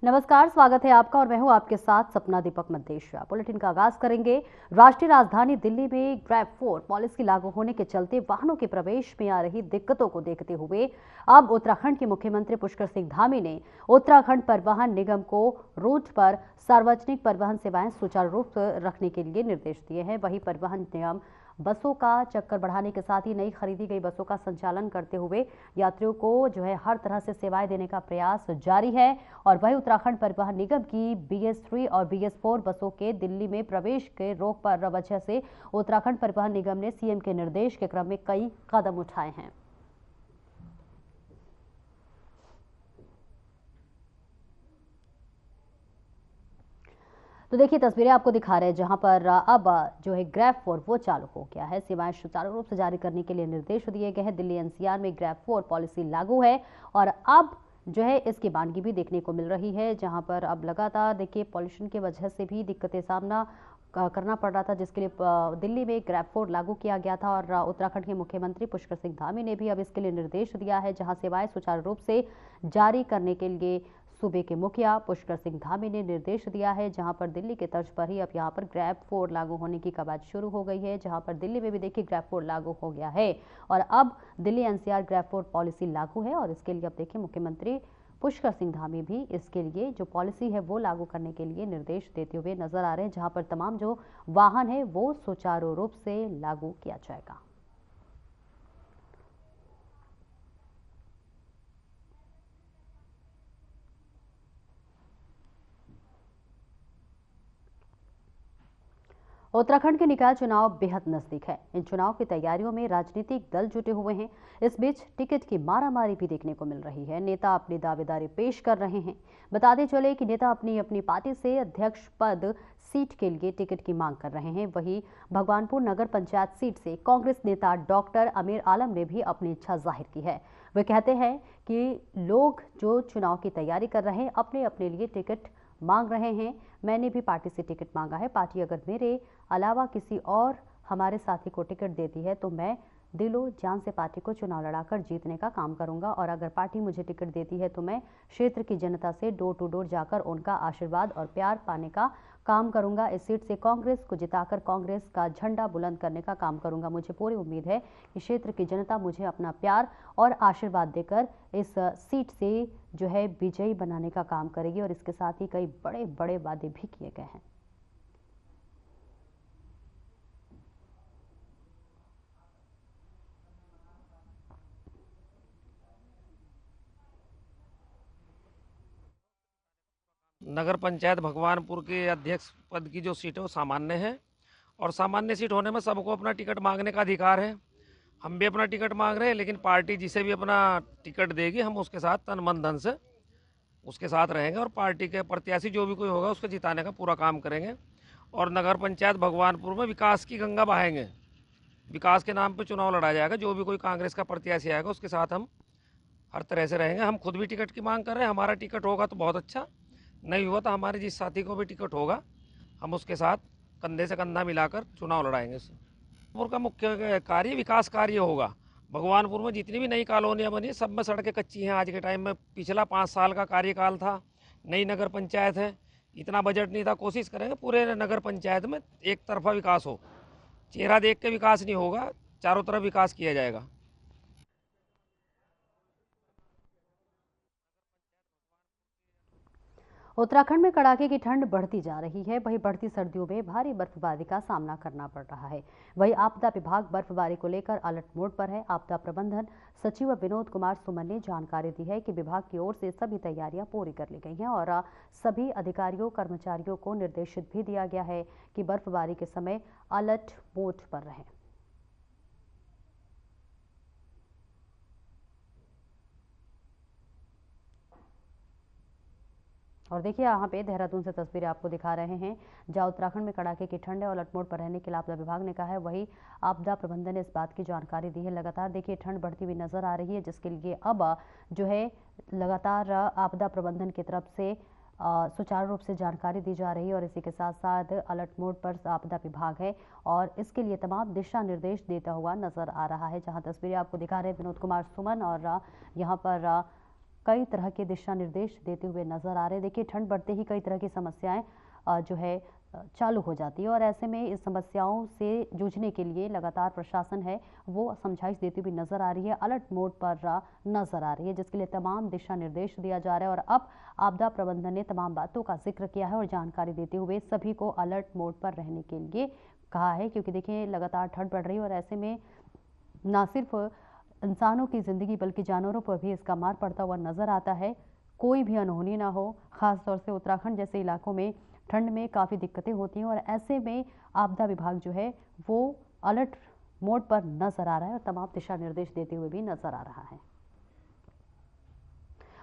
नमस्कार, स्वागत है आपका और मैं हूं आपके साथ सपना दीपक मद्देशिया। बुलेटिन का आगाज करेंगे। राष्ट्रीय राजधानी दिल्ली में ग्रैब 4 पॉलिसी लागू होने के चलते वाहनों के प्रवेश में आ रही दिक्कतों को देखते हुए अब उत्तराखंड के मुख्यमंत्री पुष्कर सिंह धामी ने उत्तराखंड परिवहन निगम को रूट पर सार्वजनिक परिवहन सेवाएं सुचारू रूप से रखने के लिए निर्देश दिए हैं। वहीं परिवहन निगम बसों का चक्कर बढ़ाने के साथ ही नई खरीदी गई बसों का संचालन करते हुए यात्रियों को हर तरह से सेवाएं देने का प्रयास जारी है। और वहीं उत्तराखंड परिवहन निगम की BS3 और BS4 बसों के दिल्ली में प्रवेश के रोक पर वजह से उत्तराखंड परिवहन निगम ने CM के निर्देश के क्रम में कई कदम उठाए हैं। तो देखिए, तस्वीरें आपको दिखा रहे हैं जहां पर अब ग्रैब 4 वो चालू हो गया है। सेवाएं सुचारू रूप से जारी करने के लिए निर्देश दिए गए हैं। दिल्ली NCR में ग्रैब 4 पॉलिसी लागू है और अब इसकी मानगी भी देखने को मिल रही है, जहां पर अब लगातार देखिए पॉल्यूशन की वजह से भी दिक्कतें सामना करना पड़ रहा था, जिसके लिए दिल्ली में ग्रैब 4 लागू किया गया था। और उत्तराखंड के मुख्यमंत्री पुष्कर सिंह धामी ने भी अब इसके लिए निर्देश दिया है, जहां सेवाएं सुचारू रूप से जारी करने के लिए सूबे के मुखिया पुष्कर सिंह धामी ने निर्देश दिया है, जहां पर दिल्ली के तर्ज पर ही अब यहां पर ग्रैब 4 लागू होने की कवायद शुरू हो गई है। जहां पर दिल्ली में भी देखिए ग्रैब 4 लागू हो गया है और अब दिल्ली NCR ग्रैब 4 पॉलिसी लागू है। और इसके लिए अब देखिए मुख्यमंत्री पुष्कर सिंह धामी भी इसके लिए जो पॉलिसी है वो लागू करने के लिए निर्देश देते हुए नजर आ रहे हैं, जहां पर तमाम जो वाहन है वो सुचारू रूप से लागू किया जाएगा। उत्तराखंड के निकाय चुनाव बेहद नजदीक है। इन चुनाव की तैयारियों में राजनीतिक दल जुटे हुए हैं। इस बीच टिकट की मारामारी भी देखने को मिल रही है। नेता अपनी दावेदारी पेश कर रहे हैं। बताते चले कि नेता अपनी अपनी पार्टी से अध्यक्ष पद सीट के लिए टिकट की मांग कर रहे हैं। वहीं भगवानपुर नगर पंचायत सीट से कांग्रेस नेता डॉक्टर अमीर आलम ने भी अपनी इच्छा जाहिर की है। वे कहते हैं कि लोग जो चुनाव की तैयारी कर रहे हैं अपने अपने लिए टिकट मांग रहे हैं। मैंने भी पार्टी से टिकट मांगा है। पार्टी अगर मेरे अलावा किसी और हमारे साथी को टिकट देती है तो मैं दिलो जान से पार्टी को चुनाव लड़ाकर जीतने का काम करूंगा। और अगर पार्टी मुझे टिकट देती है तो मैं क्षेत्र की जनता से डोर टू डोर जाकर उनका आशीर्वाद और प्यार पाने का काम करूंगा। इस सीट से कांग्रेस को जिताकर कांग्रेस का झंडा बुलंद करने का काम करूंगा। मुझे पूरी उम्मीद है कि क्षेत्र की जनता मुझे अपना प्यार और आशीर्वाद देकर इस सीट से विजयी बनाने का काम करेगी। और इसके साथ ही कई बड़े बड़े वादे भी किए गए हैं। नगर पंचायत भगवानपुर के अध्यक्ष पद की जो सीट है वो सामान्य है और सामान्य सीट होने में सबको अपना टिकट मांगने का अधिकार है। हम भी अपना टिकट मांग रहे हैं, लेकिन पार्टी जिसे भी अपना टिकट देगी हम उसके साथ तन मन धन से उसके साथ रहेंगे और पार्टी के प्रत्याशी जो भी कोई होगा उसको जिताने का पूरा काम करेंगे। और नगर पंचायत भगवानपुर में विकास की गंगा बहाएंगे। विकास के नाम पर चुनाव लड़ा जाएगा। जो भी कोई कांग्रेस का प्रत्याशी आएगा उसके साथ हम हर तरह से रहेंगे। हम खुद भी टिकट की मांग कर रहे हैं। हमारा टिकट होगा तो बहुत अच्छा, नहीं हुआ तो हमारे जिस साथी को भी टिकट होगा हम उसके साथ कंधे से कंधा मिलाकर चुनाव लड़ाएंगे। भगवानपुर का मुख्य कार्य विकास कार्य होगा। भगवानपुर में जितनी भी नई कॉलोनियाँ बनी सब में सड़कें कच्ची हैं आज के टाइम में। पिछला 5 साल का कार्यकाल था, नई नगर पंचायत है, इतना बजट नहीं था। कोशिश करेंगे पूरे नगर पंचायत में एक तरफा विकास हो। चेहरा देख के विकास नहीं होगा, चारों तरफ विकास किया जाएगा। उत्तराखंड में कड़ाके की ठंड बढ़ती जा रही है। वहीं बढ़ती सर्दियों में भारी बर्फबारी का सामना करना पड़ रहा है। वहीं आपदा विभाग बर्फबारी को लेकर अलर्ट मोड पर है। आपदा प्रबंधन सचिव विनोद कुमार सुमन ने जानकारी दी है कि विभाग की ओर से सभी तैयारियां पूरी कर ली गई हैं और सभी अधिकारियों कर्मचारियों को निर्देशित भी दिया गया है कि बर्फबारी के समय अलर्ट मोड पर रहें। और देखिए यहाँ पे देहरादून से तस्वीरें आपको दिखा रहे हैं, जहाँ उत्तराखंड में कड़ाके की ठंड है और अलर्ट मोड पर रहने के लिए आपदा विभाग ने कहा है। वही आपदा प्रबंधन ने इस बात की जानकारी दी है। लगातार देखिए ठंड बढ़ती हुई नजर आ रही है, जिसके लिए अब लगातार आपदा प्रबंधन की तरफ से सुचारू रूप से जानकारी दी जा रही है। और इसी के साथ साथ अलर्ट मोड पर आपदा विभाग है और इसके लिए तमाम दिशा निर्देश देता हुआ नजर आ रहा है। जहाँ तस्वीरें आपको दिखा रहे हैं विनोद कुमार सुमन और यहाँ पर कई तरह के दिशा निर्देश देते हुए नजर आ रहे हैं। देखिए, ठंड बढ़ते ही कई तरह की समस्याएं जो है चालू हो जाती है और ऐसे में इस समस्याओं से जूझने के लिए लगातार प्रशासन है वो समझाइश देती हुई नजर आ रही है, अलर्ट मोड पर नजर आ रही है, जिसके लिए तमाम दिशा निर्देश दिया जा रहा है। और अब आपदा प्रबंधन ने तमाम बातों का जिक्र किया है और जानकारी देते हुए सभी को अलर्ट मोड पर रहने के लिए कहा है, क्योंकि देखिए लगातार ठंड बढ़ रही है और ऐसे में न सिर्फ इंसानों की जिंदगी बल्कि जानवरों पर भी इसका मार पड़ता हुआ नजर आता है। कोई भी अनहोनी ना हो, खासतौर से उत्तराखंड जैसे इलाकों में ठंड में काफ़ी दिक्कतें होती हैं और ऐसे में आपदा विभाग जो है वो अलर्ट मोड पर नजर आ रहा है और तमाम दिशा निर्देश देते हुए भी नजर आ रहा है।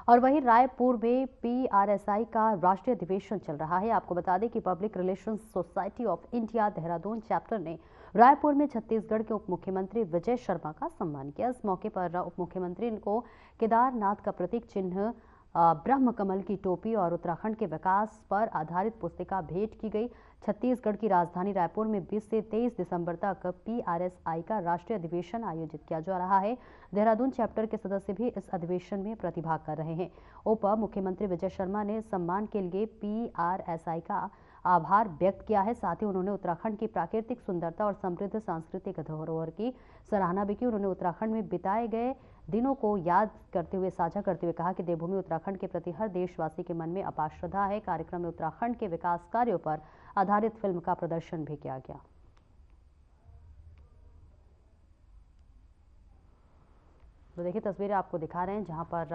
और वहीं रायपुर में PRSI का राष्ट्रीय अधिवेशन चल रहा है। आपको बता दें कि public relations society of India Dehradun chapter ने रायपुर में छत्तीसगढ़ के उप मुख्यमंत्री विजय शर्मा का सम्मान किया। इस मौके पर उप मुख्यमंत्री को केदारनाथ का प्रतीक चिन्ह, ब्रह्म कमल की टोपी और उत्तराखंड के विकास पर आधारित पुस्तिका भेंट की गई। छत्तीसगढ़ की राजधानी रायपुर में 20 से 23 दिसंबर तक PRSI का राष्ट्रीय अधिवेशन आयोजित किया जा रहा है। देहरादून चैप्टर के सदस्य भी इस अधिवेशन में प्रतिभाग कर रहे हैं। उप मुख्यमंत्री विजय शर्मा ने सम्मान के लिए PRSI का आभार व्यक्त किया है। साथ ही उन्होंने उत्तराखंड की प्राकृतिक सुंदरता और समृद्ध सांस्कृतिक धरोहर की सराहना भी की। उन्होंने उत्तराखंड में बिताए गए दिनों को याद करते हुए साझा करते हुए कहा कि देवभूमि उत्तराखंड के प्रति हर देशवासी के मन में अपार श्रद्धा है। कार्यक्रम में उत्तराखंड के विकास कार्यों पर आधारित फिल्म का प्रदर्शन भी किया गया। तो देखिए, तस्वीरें आपको दिखा रहे हैं जहां पर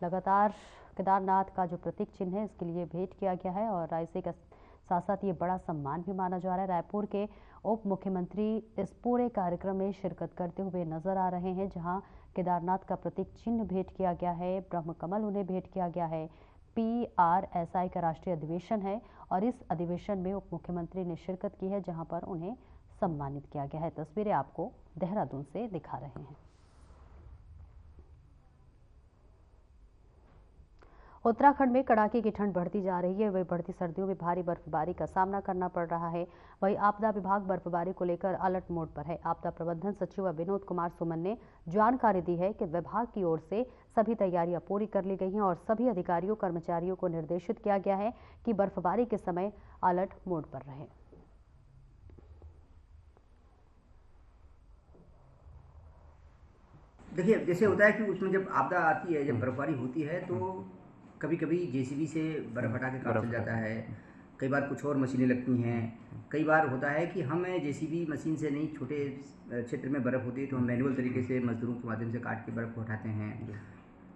लगातार केदारनाथ का जो प्रतीक चिन्ह है इसके लिए भेंट किया गया है और इसी के साथ साथ ये बड़ा सम्मान भी माना जा रहा है। रायपुर के उप मुख्यमंत्री इस पूरे कार्यक्रम में शिरकत करते हुए नजर आ रहे हैं, जहां केदारनाथ का प्रतीक चिन्ह भेंट किया गया है, ब्रह्म कमल उन्हें भेंट किया गया है। PRSI का राष्ट्रीय अधिवेशन है और इस अधिवेशन में उप मुख्यमंत्री ने शिरकत की है, जहां पर उन्हें सम्मानित किया गया है। तस्वीरें आपको देहरादून से दिखा रहे हैं। उत्तराखंड में कड़ाके की ठंड बढ़ती जा रही है। वही बढ़ती सर्दियों में भारी बर्फबारी का सामना करना पड़ रहा है। वही आपदा विभाग बर्फबारी को लेकर अलर्ट मोड पर है। आपदा प्रबंधन सचिव विनोद कुमार सुमन ने जानकारी दी है कि विभाग की ओर से सभी तैयारियां पूरी कर ली गई हैं और सभी अधिकारियों कर्मचारियों को निर्देशित किया गया है कि बर्फबारी के समय अलर्ट मोड पर रहें। देखिए, जैसे होता है कि उसमें जब आपदा आती है, जब बर्फबारी होती है तो कभी कभी JCB से बर्फ हटा के काम चल जाता है। कई बार कुछ और मशीनें लगती हैं। कई बार होता है कि हमें JCB मशीन से नहीं, छोटे क्षेत्र में बर्फ़ होती है तो हम मैनुअल तरीके से मजदूरों के माध्यम से काट के बर्फ़ को उठाते हैं।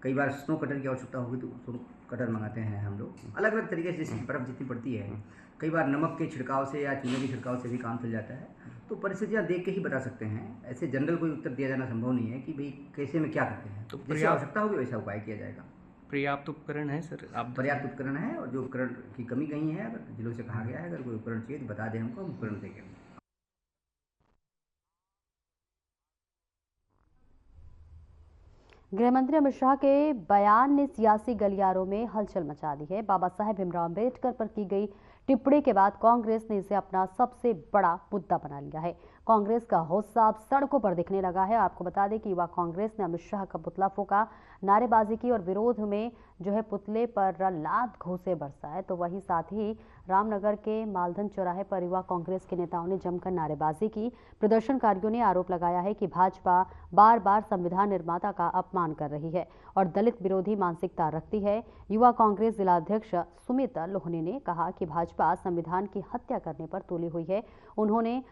कई बार स्नो कटर की आवश्यकता होगी तो स्नो कटर मंगाते हैं हम लोग। अलग अलग तरीके से जैसे बर्फ़ जितनी पड़ती है, कई बार नमक के छिड़काव से या चूने के छिड़काव से भी काम चल जाता है। तो परिस्थितियाँ देख के ही बता सकते हैं। ऐसे जनरल कोई उत्तर दिया जाना संभव नहीं है कि भाई कैसे में क्या करते हैं। तो जैसे आवश्यकता होगी वैसा उपाय किया जाएगा। पर्याप्त उपकरण है सर? आप पर्याप्त उपकरण है और जो उपकरण की कमी कहीं है, अगर जिलों से कहा गया है अगर कोई उपकरण चाहिए तो बता दें हमको, हम उपकरण देंगे। गृहमंत्री अमित शाह के बयान ने सियासी गलियारों में हलचल मचा दी है। बाबा साहेब भीमराव अम्बेडकर पर की गई टिप्पणी के बाद कांग्रेस ने इसे अपना सबसे बड़ा मुद्दा बना लिया है। कांग्रेस का हौसला अब सड़कों पर दिखने लगा है। आपको बता दें कि युवा कांग्रेस ने अमित शाह का पुतला फूंका, नारेबाजी की और विरोध में जो है पुतले पर लात घूंसे बरसाए। तो वहीं साथ ही रामनगर के मालधन चौराहे पर युवा कांग्रेस के नेताओं ने जमकर नारेबाजी की। प्रदर्शनकारियों ने आरोप लगाया है कि भाजपा बार बार संविधान निर्माता का अपमान कर रही है और दलित विरोधी मानसिकता रखती है। युवा कांग्रेस जिलाध्यक्ष सुमित लोहनी ने कहा कि भाजपा संविधान की हत्या करने पर तुली हुई है। उन्होंने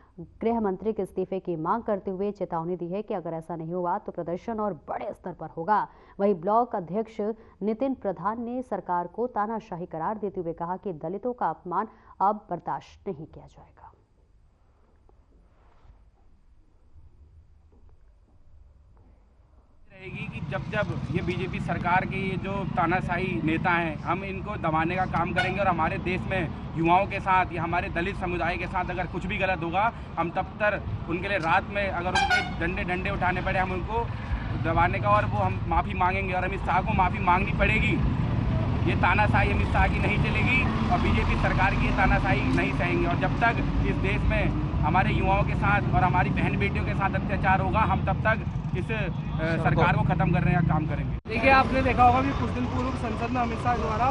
गृह मंत्री के इस्तीफे की मांग करते हुए चेतावनी दी है कि अगर ऐसा नहीं हुआ तो प्रदर्शन और बड़े स्तर पर होगा। वहीं ब्लॉक अध्यक्ष नितिन प्रधान ने सरकार को तानाशाही करार देते हुए कहा कि दलितों का अपमान अब बर्दाश्त नहीं किया जाएगा। रहेगी कि जब जब ये बीजेपी सरकार के जो तानाशाही नेता हैं, हम इनको दबाने का काम करेंगे और हमारे देश में युवाओं के साथ या हमारे दलित समुदाय के साथ अगर कुछ भी गलत होगा, हम तब तक उनके लिए रात में अगर उनके डंडे उठाने पड़े, हम उनको दबाने का और वो हम माफ़ी मांगेंगे और अमित शाह को माफ़ी मांगनी पड़ेगी। ये तानाशाही अमित शाह की नहीं चलेगी और बीजेपी सरकार की ये तानाशाही नहीं सहेंगे। और जब तक इस देश में हमारे युवाओं के साथ और हमारी बहन बेटियों के साथ अत्याचार होगा, हम तब तक इस सरकार को ख़त्म करने का काम करेंगे। देखिए, आपने देखा होगा कि कुछ दिन पूर्व संसद में अमित शाह द्वारा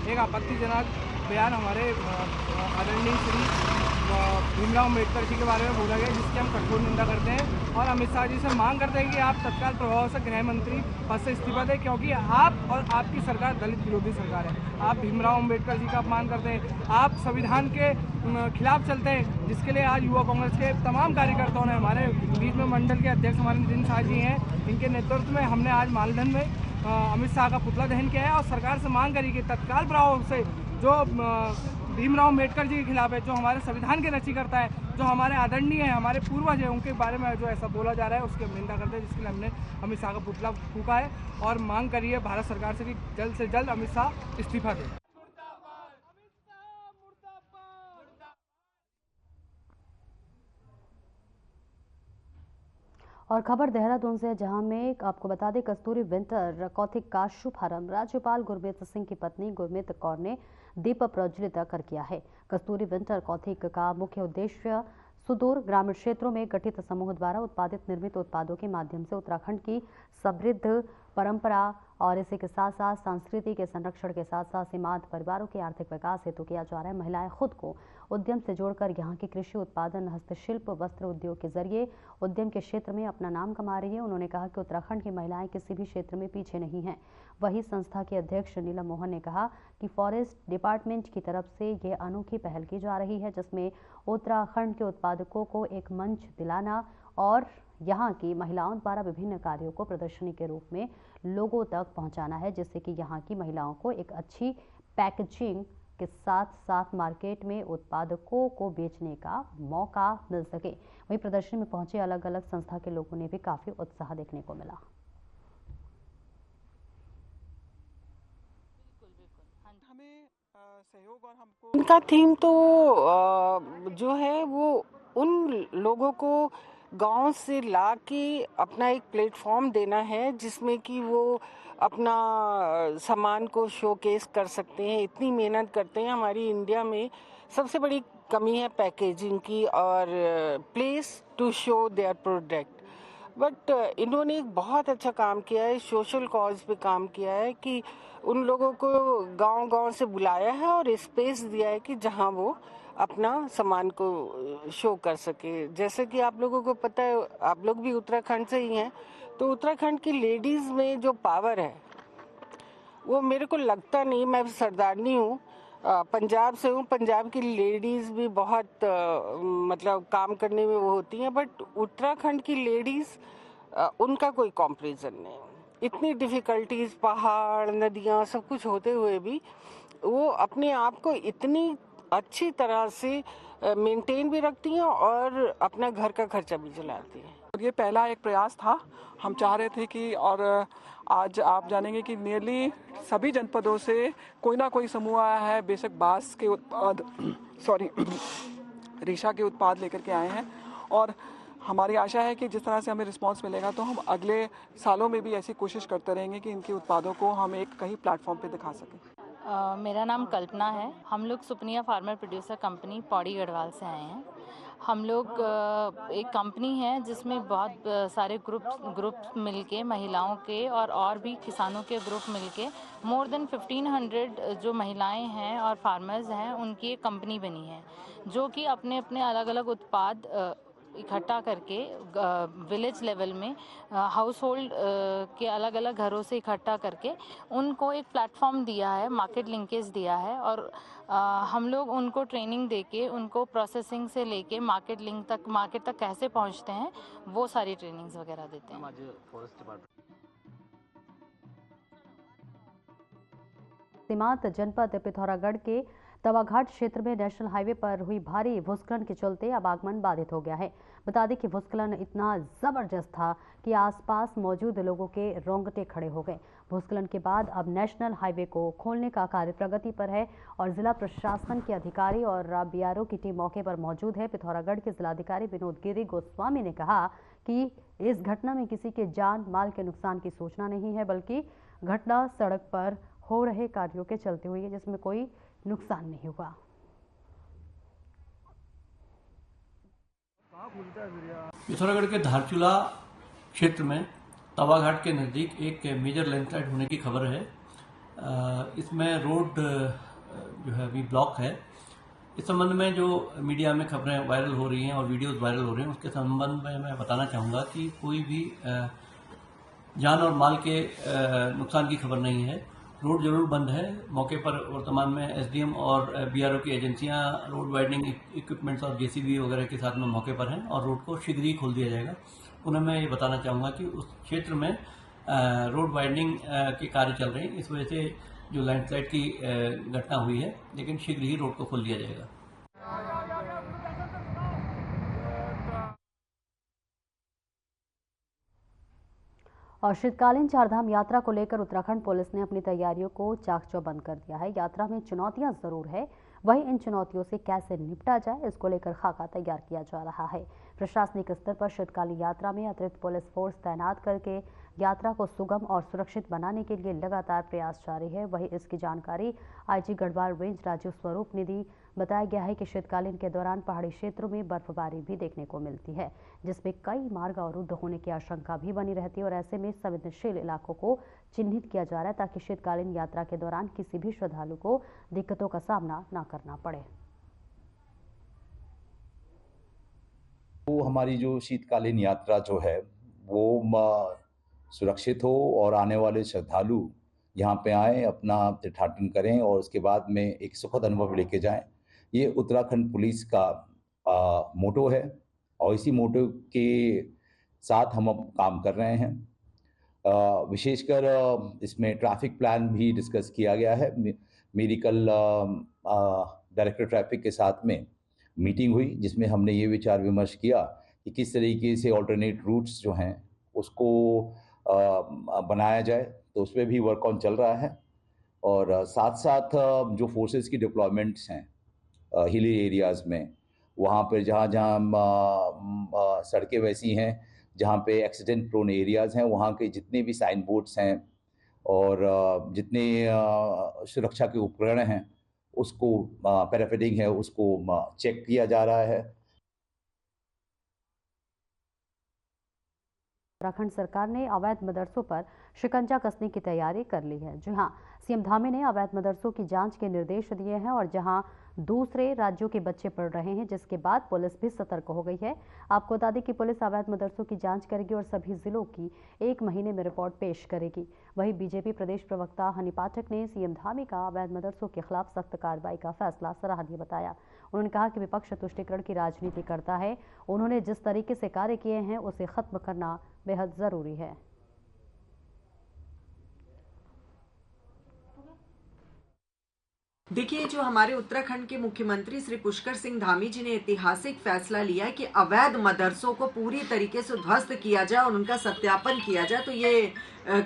एक आपत्तिजनक बयान हमारे आदरणीय श्री भीमराव अम्बेडकर जी के बारे में बोला गया, जिसकी हम कठोर निंदा करते हैं और अमित शाह जी से मांग करते हैं कि आप तत्काल प्रभाव से गृह मंत्री पद से इस्तीफा दें, क्योंकि आप और आपकी सरकार दलित विरोधी सरकार है। आप भीमराव अम्बेडकर जी का अपमान करते हैं, आप संविधान के खिलाफ चलते हैं, जिसके लिए आज युवा कांग्रेस के तमाम कार्यकर्ताओं ने, हमारे बीच में मंडल के अध्यक्ष हमारे नितिन शाह जी हैं, इनके नेतृत्व में हमने आज मालदन में अमित शाह का पुतला दहन किया है और सरकार से मांग करी कि तत्काल प्रभाव से जो भीमराव अम्बेडकर जी के खिलाफ है, जो हमारे संविधान के रचयिता है, जो हमारे आदरणीय हैं, हमारे पूर्वज हैं, उनके बारे में जो ऐसा बोला जा रहा है उसकी हम निंदा करते हैं, जिसके लिए हमने अमित शाह का पुतला फूका है और मांग करी है भारत सरकार से कि जल्द से जल्द अमित शाह इस्तीफा दें। और खबर देहरादून से, जहां में आपको बता दें कस्तूरी विंटर कौथिक का शुभारंभ राज्यपाल गुरमीत सिंह की पत्नी गुरमीत कौर ने दीप प्रज्वलित कर किया है। कस्तूरी विंटर कौथिक का मुख्य उद्देश्य सुदूर ग्रामीण क्षेत्रों में गठित समूह द्वारा उत्पादित निर्मित उत्पादों के माध्यम से उत्तराखंड की समृद्ध परंपरा और इसी के साथ साथ संस्कृति के संरक्षण के साथ साथ सीमांत परिवारों के आर्थिक विकास हेतु किया जा रहा है। महिलाएं खुद को उद्यम से जोड़कर यहाँ के कृषि उत्पादन, हस्तशिल्प, वस्त्र उद्योग के जरिए उद्यम के क्षेत्र में अपना नाम कमा रही है। उन्होंने कहा कि उत्तराखंड की महिलाएं किसी भी क्षेत्र में पीछे नहीं हैं। वहीं संस्था के अध्यक्ष नीलम मोहन ने कहा कि फॉरेस्ट डिपार्टमेंट की तरफ से ये अनोखी पहल की जा रही है, जिसमें उत्तराखंड के उत्पादकों को एक मंच दिलाना और यहाँ की महिलाओं द्वारा विभिन्न कार्यों को प्रदर्शनी के रूप में लोगों तक पहुँचाना है, जिससे कि यहाँ की महिलाओं को एक अच्छी पैकेजिंग के साथ साथ मार्केट में उत्पादकों को बेचने का मौका मिल सके। वहीं प्रदर्शनी में पहुंचे अलग अलग संस्था के लोगों ने भी काफी उत्साह देखने को मिला। इनका थीम तो जो है वो उन लोगों को गांव से ला के अपना एक प्लेटफॉर्म देना है, जिसमें कि वो अपना सामान को शोकेस कर सकते हैं। इतनी मेहनत करते हैं। हमारी इंडिया में सबसे बड़ी कमी है पैकेजिंग की और place to show their product. But इन्होंने एक बहुत अच्छा काम किया है, सोशल कॉज पे काम किया है कि उन लोगों को गांव-गांव से बुलाया है और स्पेस दिया है कि जहां वो अपना सामान को शो कर सके। जैसे कि आप लोगों को पता है, आप लोग भी उत्तराखंड से ही हैं, तो उत्तराखंड की लेडीज में जो पावर है वो मेरे को लगता नहीं। मैं सरदारनी हूँ, पंजाब से हूँ। पंजाब की लेडीज भी बहुत मतलब काम करने में वो होती हैं, बट उत्तराखंड की लेडीज उनका कोई कंपैरिजन नहीं। इतनी डिफिकल्टीज, पहाड़, नदियाँ, सब कुछ होते हुए भी वो अपने आप को इतनी अच्छी तरह से मेंटेन भी रखती हैं और अपना घर का खर्चा भी चलाती हैं। ये पहला एक प्रयास था। हम चाह रहे थे कि और आज आप जानेंगे कि नियरली सभी जनपदों से कोई ना कोई समूह आया है। बेशक बांस के उत्पाद रेशा के उत्पाद लेकर के आए हैं और हमारी आशा है कि जिस तरह से हमें रिस्पांस मिलेगा तो हम अगले सालों में भी ऐसी कोशिश करते रहेंगे कि इनके उत्पादों को हम एक कहीं प्लेटफॉर्म पे दिखा सकें। मेरा नाम कल्पना है। हम लोग Supaniya farmer producer company Pauri Garhwal से आए हैं। हम लोग एक कंपनी है जिसमें बहुत सारे ग्रुप मिलके महिलाओं के और भी किसानों के ग्रुप मिलके मोर देन 1500 जो महिलाएं हैं और फार्मर्स हैं, उनकी एक कंपनी बनी है जो कि अपने अपने अलग अलग उत्पाद इकट्ठा करके विलेज लेवल में हाउस होल्ड के अलग अलग घरों से इकट्ठा करके उनको एक प्लेटफॉर्म दिया है, मार्केट लिंकेज दिया है और हम लोग उनको ट्रेनिंग देके उनको प्रोसेसिंग से लेके मार्केट तक कैसे पहुंचते हैं वो सारी ट्रेनिंग्स वगैरह देते हैं। सीमांत जनपद पिथौरागढ़ के तवाघाट क्षेत्र में नेशनल हाईवे पर हुई भारी भूस्खलन के चलते अब आगमन बाधित हो गया है। बता दें कि भूस्खलन इतना जबरदस्त था कि आसपास मौजूद लोगों के रोंगटे खड़े हो गए। भूस्खलन के बाद अब नेशनल हाईवे को खोलने का कार्य प्रगति पर है और जिला प्रशासन के अधिकारी और बीआरओ की टीम मौके पर मौजूद है। पिथौरागढ़ के जिलाधिकारी विनोद गिरी गोस्वामी ने कहा कि इस घटना में किसी के जान माल के नुकसान की सूचना नहीं है, बल्कि घटना सड़क पर हो रहे कार्यों के चलते हुई है, जिसमें कोई नुकसान नहीं हुआ। पिथौरागढ़ के धारचूला क्षेत्र में तवाघाट के नज़दीक एक मेजर लैंडस्लाइड होने की खबर है। इसमें रोड जो है अभी ब्लॉक है। इस संबंध में जो मीडिया में खबरें वायरल हो रही हैं और वीडियोस वायरल हो रहे हैं, उसके संबंध में मैं बताना चाहूँगा कि कोई भी जान और माल के नुकसान की खबर नहीं है। रोड जरूर बंद है। मौके पर वर्तमान में एसडीएम और बीआरओ की एजेंसियां रोड वाइडनिंग इक्विपमेंट्स और जेसीबी वगैरह के साथ में मौके पर हैं और रोड को शीघ्र ही खोल दिया जाएगा। उन्हें मैं ये बताना चाहूँगा कि उस क्षेत्र में रोड वाइडनिंग के कार्य चल रहे हैं। इस वजह से जो लैंडस्लाइड की घटना हुई है, लेकिन शीघ्र ही रोड को खोल दिया जाएगा। और शीतकालीन चारधाम यात्रा को लेकर उत्तराखंड पुलिस ने अपनी तैयारियों को चाक चौबंद कर दिया है। यात्रा में चुनौतियां जरूर है, वहीं इन चुनौतियों से कैसे निपटा जाए, इसको लेकर खाका तैयार किया जा रहा है। प्रशासनिक स्तर पर शीतकालीन यात्रा में अतिरिक्त पुलिस फोर्स तैनात करके यात्रा को सुगम और सुरक्षित बनाने के लिए लगातार प्रयास जारी है। वहीं इसकी जानकारी आईजी गढ़वाल रेंज राजीव स्वरूप ने दी। बताया गया है कि शीतकालीन के दौरान पहाड़ी क्षेत्रों में बर्फबारी भी देखने को मिलती है, जिसमें कई मार्ग अवरुद्ध होने की आशंका भी बनी रहती है और ऐसे में संवेदनशील इलाकों को चिन्हित किया जा रहा है ताकि शीतकालीन यात्रा के दौरान किसी भी श्रद्धालु को दिक्कतों का सामना न करना पड़े। तो हमारी जो शीतकालीन यात्रा जो है वो सुरक्षित हो और आने वाले श्रद्धालु यहाँ पे आएँ, अपना तीर्थाटन करें और उसके बाद में एक सुखद अनुभव लेके जाएं। ये उत्तराखंड पुलिस का मोटो है और इसी मोटो के साथ हम अब काम कर रहे हैं। विशेषकर इसमें ट्रैफिक प्लान भी डिस्कस किया गया है। मेरी कल डायरेक्टर ट्रैफिक के साथ में मीटिंग हुई, जिसमें हमने ये विचार विमर्श किया कि किस तरीके से ऑल्टरनेट रूट्स जो हैं उसको बनाया जाए। तो उस पर भी वर्क ऑन चल रहा है और साथ साथ जो फोर्सेस की डिप्लॉयमेंट्स हैं हिली एरियाज़ में, वहाँ पर जहाँ सड़कें वैसी हैं जहाँ पे एक्सीडेंट प्रोन एरियाज़ हैं, वहाँ के जितने भी साइन बोर्ड्स हैं और जितने सुरक्षा के उपकरण हैं उसको पैराफिटिंग है उसको चेक किया जा रहा है। उत्तराखंड सरकार ने अवैध मदरसों पर शिकंजा कसने की तैयारी कर ली है। जी हां, सीएम धामी ने अवैध मदरसों की जांच के निर्देश दिए हैं और जहां दूसरे राज्यों के बच्चे पढ़ रहे हैं, जिसके बाद पुलिस भी सतर्क हो गई है। आपको बता दें कि पुलिस अवैध मदरसों की जांच करेगी और सभी जिलों की 1 महीने में रिपोर्ट पेश करेगी। वहीं बीजेपी प्रदेश प्रवक्ता हनी पाठक ने सीएम धामी का अवैध मदरसों के खिलाफ सख्त कार्रवाई का फैसला सराहनीय बताया। उन्होंने कहा कि विपक्ष तुष्टीकरण की राजनीति करता है। उन्होंने जिस तरीके से कार्य किए हैं उसे खत्म करना बेहद जरूरी है। देखिए, जो हमारे उत्तराखंड के मुख्यमंत्री श्री पुष्कर सिंह धामी जी ने ऐतिहासिक फैसला लिया है कि अवैध मदरसों को पूरी तरीके से ध्वस्त किया जाए और उनका सत्यापन किया जाए, तो ये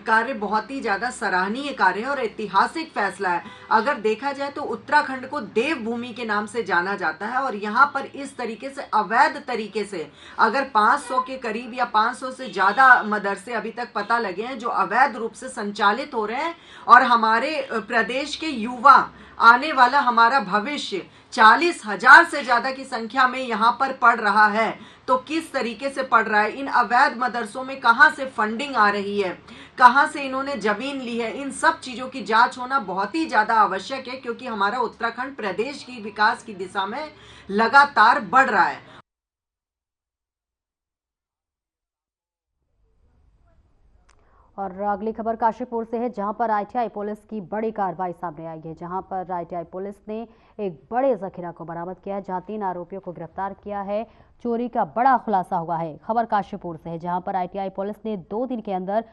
कार्य बहुत ही ज्यादा सराहनीय कार्य है और ऐतिहासिक फैसला है। अगर देखा जाए तो उत्तराखंड को देवभूमि के नाम से जाना जाता है और यहाँ पर इस तरीके से अवैध तरीके से अगर 500 के करीब या 500 से ज्यादा मदरसे अभी तक पता लगे हैं जो अवैध रूप से संचालित हो रहे हैं और हमारे प्रदेश के युवा, आने वाला हमारा भविष्य 40,000 से ज्यादा की संख्या में यहाँ पर पढ़ रहा है, तो किस तरीके से पढ़ रहा है, इन अवैध मदरसों में कहां से फंडिंग आ रही है, कहां से इन्होंने जमीन ली है, इन सब चीजों की जांच होना बहुत ही ज्यादा आवश्यक है, क्योंकि हमारा उत्तराखंड प्रदेश की विकास की दिशा में लगातार बढ़ रहा है। और अगली खबर काशीपुर से है, जहां पर आईटीआई पुलिस की बड़ी कार्रवाई सामने आई है। जहां पर आईटीआई पुलिस ने एक बड़े जखीरा को बरामद किया है, जहां 3 आरोपियों को गिरफ्तार किया है। चोरी का बड़ा खुलासा हुआ है। खबर काशीपुर से है, जहां पर आईटीआई पुलिस ने 2 दिन के अंदर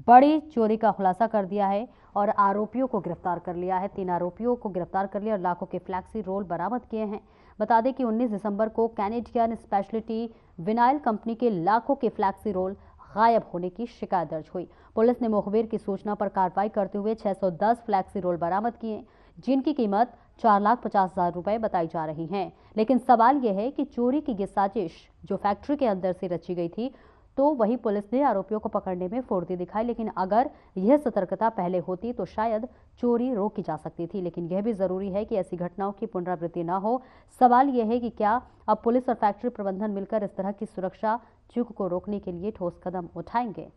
बड़ी चोरी का खुलासा कर दिया है और आरोपियों को गिरफ्तार कर लिया है। 3 आरोपियों को गिरफ्तार कर लिया और लाखों के फ्लैक्सी रोल बरामद किए हैं। बता दें कि 19 दिसंबर को कैनेडियन स्पेशलिटी विनाइल कंपनी के लाखों के फ्लैक्सी रोल गायब होने की शिकायत दर्ज हुई। पुलिस ने मुखबिर की सूचना पर कार्रवाई करते हुए 610 फ्लैक्सी रोल बरामद किए, जिनकी कीमत 4,50,000 रुपए बताई जा रही है। लेकिन सवाल यह है कि चोरी की ये साजिश जो फैक्ट्री के अंदर से रची गई थी, तो वहीं पुलिस ने आरोपियों को पकड़ने में फुर्ती दिखाई। लेकिन अगर यह सतर्कता पहले होती तो शायद चोरी रोकी जा सकती थी। लेकिन यह भी जरूरी है कि ऐसी घटनाओं की पुनरावृत्ति न हो। सवाल यह है कि क्या अब पुलिस और फैक्ट्री प्रबंधन मिलकर इस तरह की सुरक्षा चूक को रोकने के लिए ठोस कदम उठाएंगे।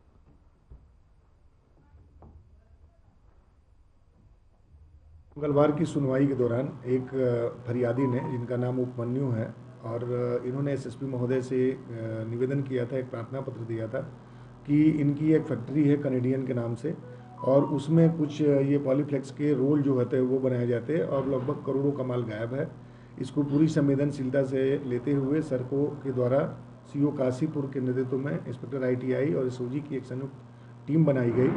मंगलवार की सुनवाई के दौरान एक फरियादी ने, जिनका नाम उपमन्यु है, और इन्होंने एसएसपी महोदय से निवेदन किया था, एक प्रार्थना पत्र दिया था कि इनकी एक फैक्ट्री है कैनेडियन के नाम से, और उसमें कुछ ये पॉलीफ्लेक्स के रोल जो होते हैं वो बनाए जाते हैं और लगभग करोड़ों का माल गायब है। इसको पूरी संवेदनशीलता से लेते हुए सरको के द्वारा सीओ काशीपुर के नेतृत्व में इंस्पेक्टर ITI और एसओजी की एक संयुक्त टीम बनाई गई।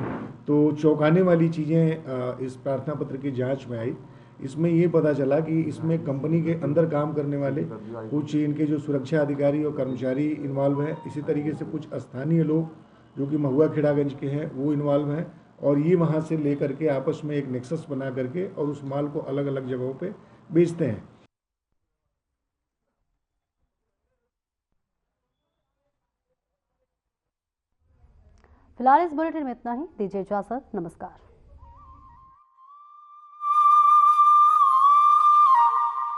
तो चौंकाने वाली चीज़ें इस प्रार्थना पत्र की जांच में आई। इसमें ये पता चला कि इसमें कंपनी के अंदर काम करने वाले कुछ इनके जो सुरक्षा अधिकारी और कर्मचारी इन्वॉल्व हैं। इसी तरीके से कुछ स्थानीय लोग जो कि महुआ खेड़ागंज के हैं वो इन्वॉल्व हैं, और ये वहाँ से लेकर के आपस में एक नेक्सस बना करके और उस माल को अलग अलग जगहों पे बेचते हैं। फिलहाल इस बुलेटिन में इतना ही। दीजिए इजाजत। नमस्कार।